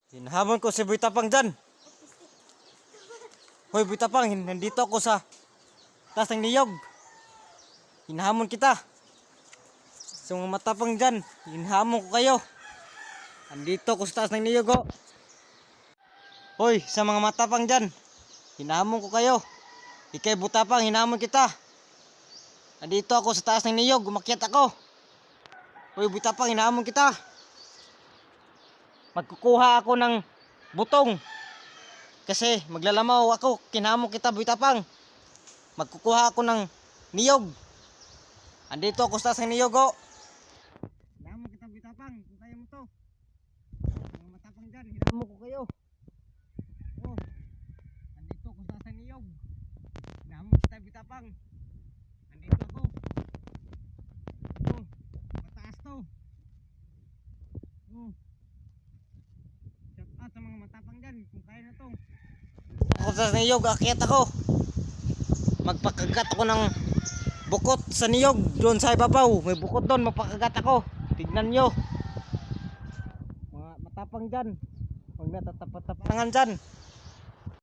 Hinahamon ko si Boy Tapang dyan. Hoy Boy Tapang, nandito ako sa taas ng niyog. Hinahamon kita. Sa mga matapang dyan, hinahamon ko kayo. Nandito ako sa taas ng niyog oh. Hoy, sa mga matapang dyan, hinahamon ko kayo. Ikay Boy Tapang, hinahamon kita. Nandito ako sa taas ng niyog, umakyat ako. Hoy Boy Tapang, hinahamon kita. Magkukuha ako ng butong. Kasi maglalamaw ako, kinamok kita Boy Tapang. Magkukuha ako ng niyog. Andito ako sa taas ng niyog oh. Hinamok kita Boy Tapang, kung kaya mo to. Mga matapang dyan, hinamok ko kayo. Oh, andito ako sa taas ng niyog. Hinamok kita Boy Tapang. Andito ako. Oh, mataas to. Oh. Shout out sa mga matapang dyan, kung kaya na to. Ako sa niyog, akyat ako. Magpakagat ako ng bukot sa niyog. Doon sa ibabaw, may bukot doon, magpakagat ako. Tignan nyo. Mga matapang dyan. Huwag na tatapat-tapangan dyan.